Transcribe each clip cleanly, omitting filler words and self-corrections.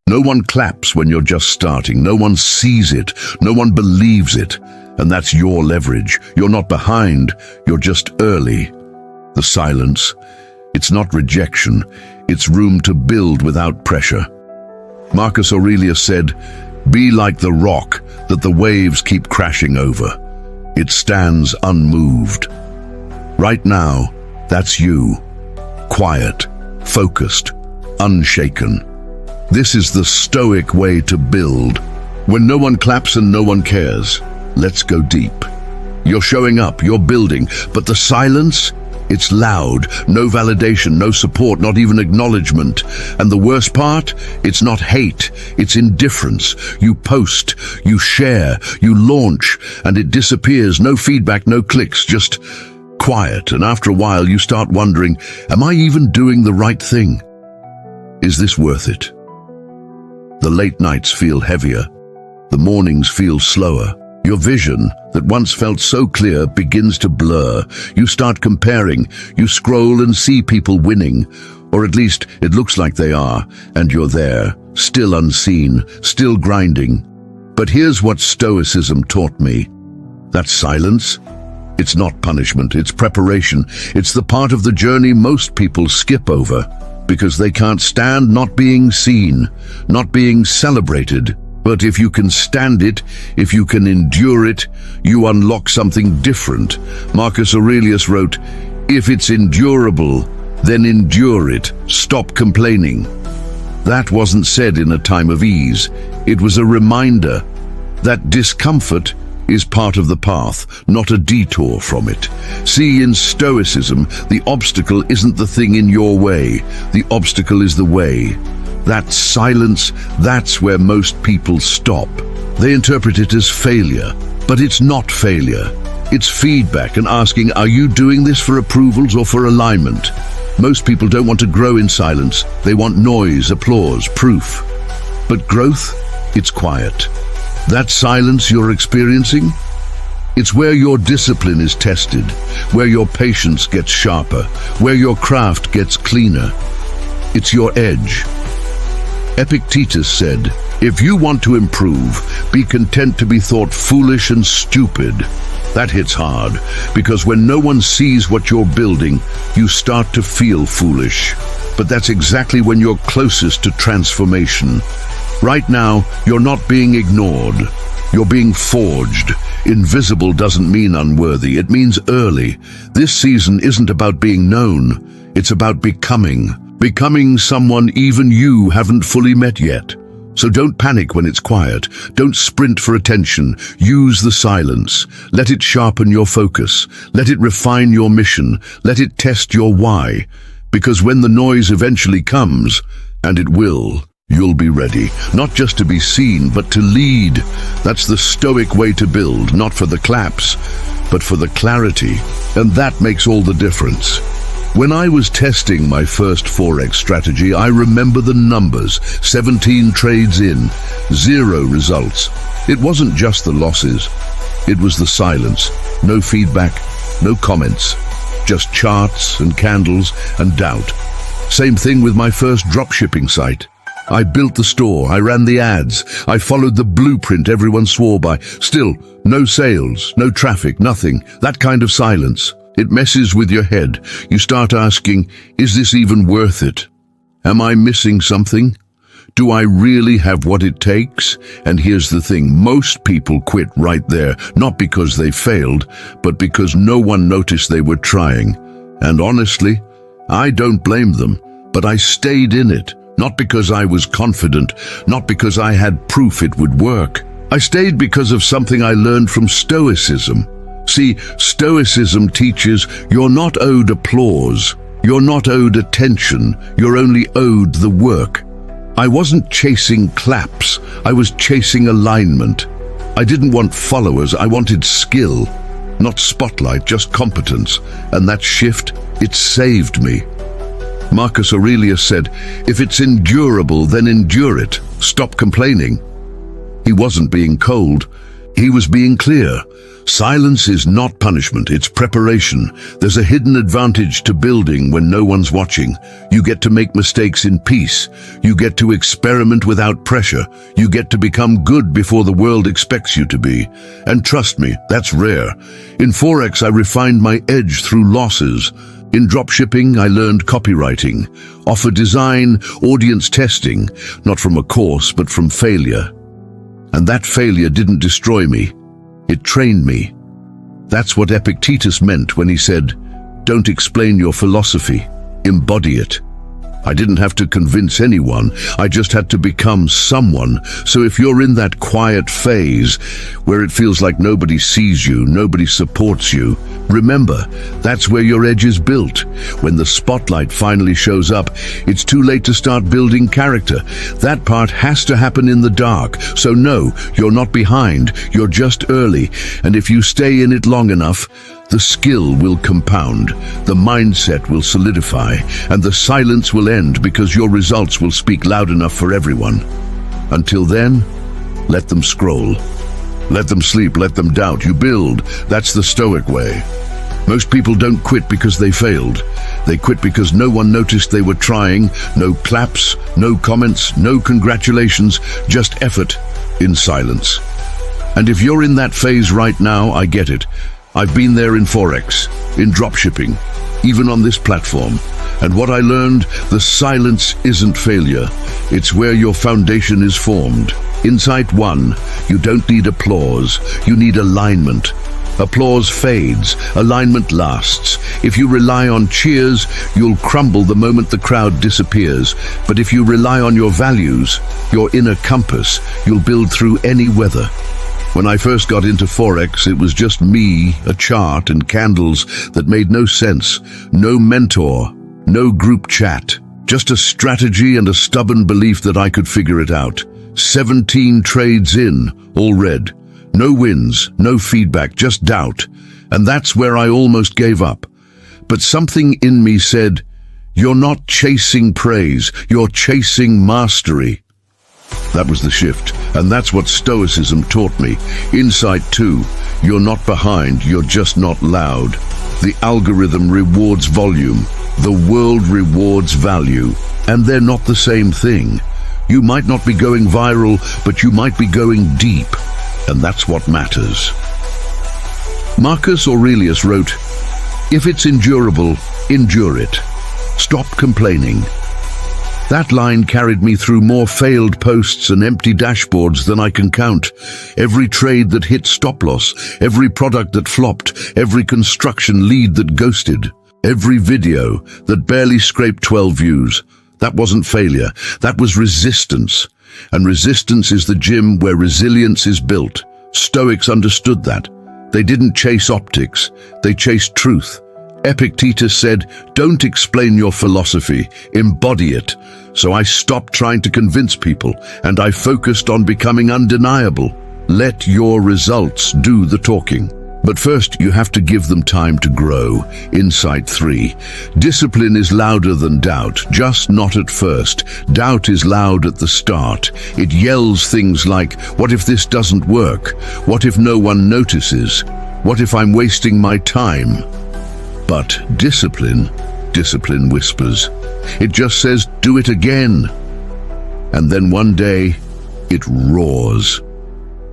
No one claps when you're just starting. No one sees it. No one believes it. And that's your leverage. You're not behind. You're just early. The silence. It's not rejection. It's room to build without pressure. Marcus Aurelius said, "Be like the rock that the waves keep crashing over. It stands unmoved." Right now, that's you. Quiet, focused, unshaken. This is the Stoic way to build. When no one claps and no one cares, let's go deep. You're showing up, you're building, but the silence? It's loud, no validation, no support, not even acknowledgement. And the worst part? It's not hate, it's indifference. You post, you share, you launch, and it disappears. No feedback, no clicks, just quiet. And after a while, you start wondering, am I even doing the right thing? Is this worth it? The late nights feel heavier. The mornings feel slower. Your vision, that once felt so clear, begins to blur. You start comparing. You scroll and see people winning, or at least it looks like they are, and you're there, still unseen, still grinding. But here's what Stoicism taught me. That silence, it's not punishment, it's preparation. It's the part of the journey most people skip over, because they can't stand not being seen, not being celebrated. But if you can stand it, if you can endure it, you unlock something different. Marcus Aurelius wrote, "If it's endurable, then endure it. Stop complaining." That wasn't said in a time of ease. It was a reminder that discomfort is part of the path, not a detour from it. See, in Stoicism, the obstacle isn't the thing in your way. The obstacle is the way. That silence, that's where most people stop. They interpret it as failure, but it's not failure. It's feedback and asking, are you doing this for approvals or for alignment? Most people don't want to grow in silence. They want noise, applause, proof. But growth, it's quiet. That silence you're experiencing, it's where your discipline is tested, where your patience gets sharper, where your craft gets cleaner. It's your edge. Epictetus said, "If you want to improve, be content to be thought foolish and stupid." That hits hard, because when no one sees what you're building, you start to feel foolish. But that's exactly when you're closest to transformation. Right now, you're not being ignored. You're being forged. Invisible doesn't mean unworthy, it means early. This season isn't about being known, it's about becoming. Becoming someone even you haven't fully met yet. So don't panic when it's quiet. Don't sprint for attention. Use the silence. Let it sharpen your focus. Let it refine your mission. Let it test your why. Because when the noise eventually comes, and it will, you'll be ready. Not just to be seen, but to lead. That's the Stoic way to build, not for the claps, but for the clarity. And that makes all the difference. When I was testing my first Forex strategy, I remember the numbers. 17 trades in, 0 results. It wasn't just the losses. It was the silence. No feedback, no comments. Just charts and candles and doubt. Same thing with my first dropshipping site. I built the store, I ran the ads, I followed the blueprint everyone swore by. Still, no sales, no traffic, nothing. That kind of silence. It messes with your head. You start asking, is this even worth it? Am I missing something? Do I really have what it takes? And here's the thing, most people quit right there, not because they failed, but because no one noticed they were trying. And honestly, I don't blame them, but I stayed in it, not because I was confident, not because I had proof it would work. I stayed because of something I learned from Stoicism. See, Stoicism teaches you're not owed applause, you're not owed attention, you're only owed the work. I wasn't chasing claps, I was chasing alignment. I didn't want followers, I wanted skill. Not spotlight, just competence. And that shift, it saved me. Marcus Aurelius said, if it's endurable, then endure it. Stop complaining. He wasn't being cold. He was being clear. Silence is not punishment, it's preparation. There's a hidden advantage to building when no one's watching. You get to make mistakes in peace. You get to experiment without pressure. You get to become good before the world expects you to be. And trust me, that's rare. In Forex, I refined my edge through losses. In dropshipping, I learned copywriting, offer design, audience testing, not from a course, but from failure. And that failure didn't destroy me. It trained me. That's what Epictetus meant when he said, "Don't explain your philosophy, embody it." I didn't have to convince anyone, I just had to become someone. So if you're in that quiet phase where it feels like nobody sees you, nobody supports you, remember, that's where your edge is built. When the spotlight finally shows up, it's too late to start building character. That part has to happen in the dark. So no, you're not behind, you're just early. And if you stay in it long enough, the skill will compound, the mindset will solidify, and the silence will end because your results will speak loud enough for everyone. Until then, let them scroll. Let them sleep, let them doubt. You build. That's the Stoic way. Most people don't quit because they failed. They quit because no one noticed they were trying. No claps, no comments, no congratulations, just effort in silence. And if you're in that phase right now, I get it. I've been there in Forex, in dropshipping, even on this platform. And what I learned, the silence isn't failure. It's where your foundation is formed. Insight 1, you don't need applause, you need alignment. Applause fades, alignment lasts. If you rely on cheers, you'll crumble the moment the crowd disappears. But if you rely on your values, your inner compass, you'll build through any weather. When I first got into Forex, it was just me, a chart, and candles that made no sense. No mentor, no group chat. Just a strategy and a stubborn belief that I could figure it out. 17 trades in, all red. No wins, no feedback, just doubt. And that's where I almost gave up. But something in me said, "You're not chasing praise, you're chasing mastery." That was the shift, and that's what Stoicism taught me. Insight 2, you're not behind, you're just not loud. The algorithm rewards volume, the world rewards value, and they're not the same thing. You might not be going viral, but you might be going deep, and that's what matters. Marcus Aurelius wrote, "If it's endurable, endure it. Stop complaining." That line carried me through more failed posts and empty dashboards than I can count. Every trade that hit stop loss, every product that flopped, every construction lead that ghosted, every video that barely scraped 12 views. That wasn't failure, that was resistance. And resistance is the gym where resilience is built. Stoics understood that. They didn't chase optics, they chased truth. Epictetus said, "Don't explain your philosophy, embody it." So I stopped trying to convince people, and I focused on becoming undeniable. Let your results do the talking. But first, you have to give them time to grow. Insight 3. Discipline is louder than doubt, just not at first. Doubt is loud at the start. It yells things like, "What if this doesn't work? What if no one notices? What if I'm wasting my time?" But discipline whispers. It just says, "Do it again." And then one day, it roars.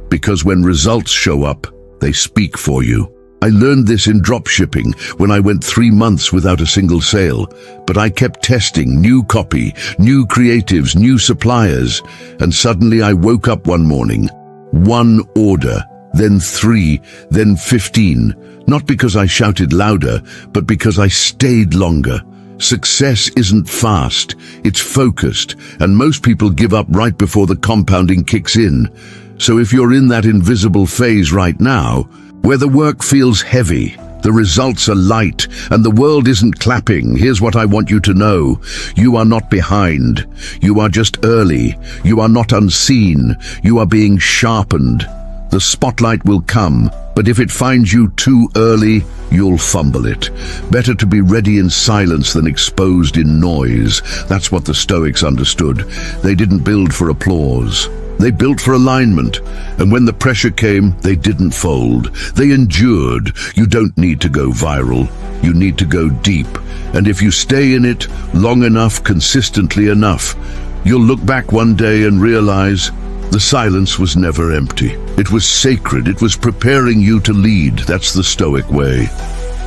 Because when results show up, they speak for you. I learned this in dropshipping when I went 3 months without a single sale. But I kept testing new copy, new creatives, new suppliers. And suddenly I woke up one morning. 1 order, then 3, then 15. Not because I shouted louder, but because I stayed longer. Success isn't fast, it's focused, and most people give up right before the compounding kicks in. So if you're in that invisible phase right now, where the work feels heavy, the results are light, and the world isn't clapping, here's what I want you to know. You are not behind. You are just early. You are not unseen. You are being sharpened. The spotlight will come, but if it finds you too early, you'll fumble it. Better to be ready in silence than exposed in noise. That's what the Stoics understood. They didn't build for applause. They built for alignment, and when the pressure came, they didn't fold. They endured. You don't need to go viral. You need to go deep. And if you stay in it long enough, consistently enough, you'll look back one day and realize the silence was never empty. It was sacred. It was preparing you to lead. That's the Stoic way.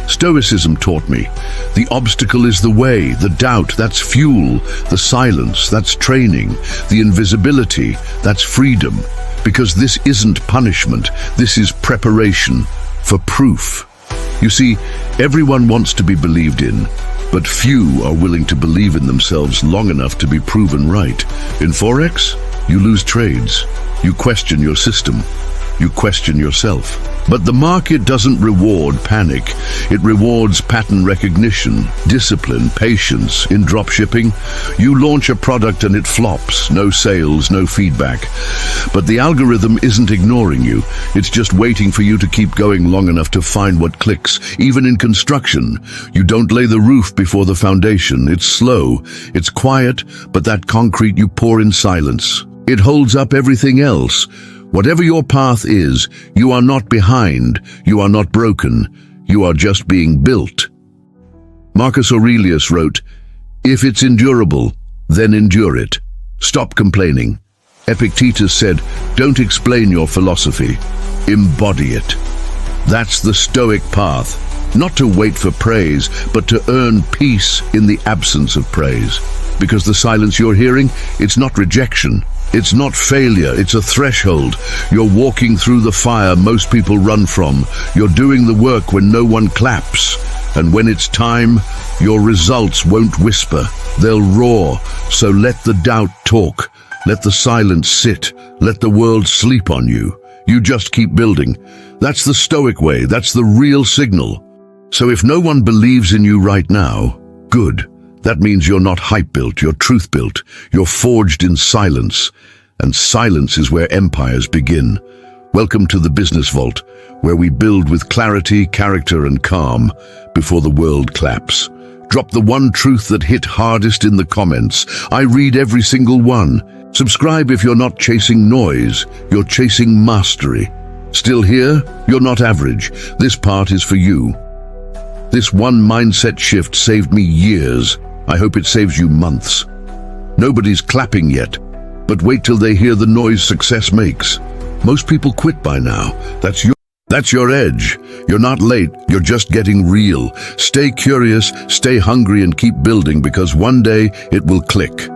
Stoicism taught me the obstacle is the way, the doubt, that's fuel, the silence, that's training, the invisibility, that's freedom. Because this isn't punishment, this is preparation for proof. You see, everyone wants to be believed in, but few are willing to believe in themselves long enough to be proven right. In Forex, you lose trades, you question your system, you question yourself. But the market doesn't reward panic. It rewards pattern recognition, discipline, patience. In dropshipping, you launch a product and it flops. No sales, no feedback. But the algorithm isn't ignoring you. It's just waiting for you to keep going long enough to find what clicks. Even in construction, you don't lay the roof before the foundation. It's slow, it's quiet, but that concrete you pour in silence. It holds up everything else. Whatever your path is, you are not behind, you are not broken, you are just being built. Marcus Aurelius wrote, "If it's endurable, then endure it. Stop complaining." Epictetus said, "Don't explain your philosophy, embody it." That's the Stoic path, not to wait for praise, but to earn peace in the absence of praise. Because the silence you're hearing, it's not rejection. It's not failure, it's a threshold. You're walking through the fire most people run from. You're doing the work when no one claps. And when it's time, your results won't whisper. They'll roar. So let the doubt talk. Let the silence sit. Let the world sleep on you. You just keep building. That's the Stoic way. That's the real signal. So if no one believes in you right now, good. That means you're not hype-built, you're truth-built. You're forged in silence. And silence is where empires begin. Welcome to the Business Vault, where we build with clarity, character, and calm before the world claps. Drop the one truth that hit hardest in the comments. I read every single one. Subscribe if you're not chasing noise, you're chasing mastery. Still here? You're not average. This part is for you. This one mindset shift saved me years. I hope it saves you months. Nobody's clapping yet, but wait till they hear the noise success makes. Most people quit by now. That's your edge. You're not late, you're just getting real. Stay curious, stay hungry, and keep building, because one day it will click.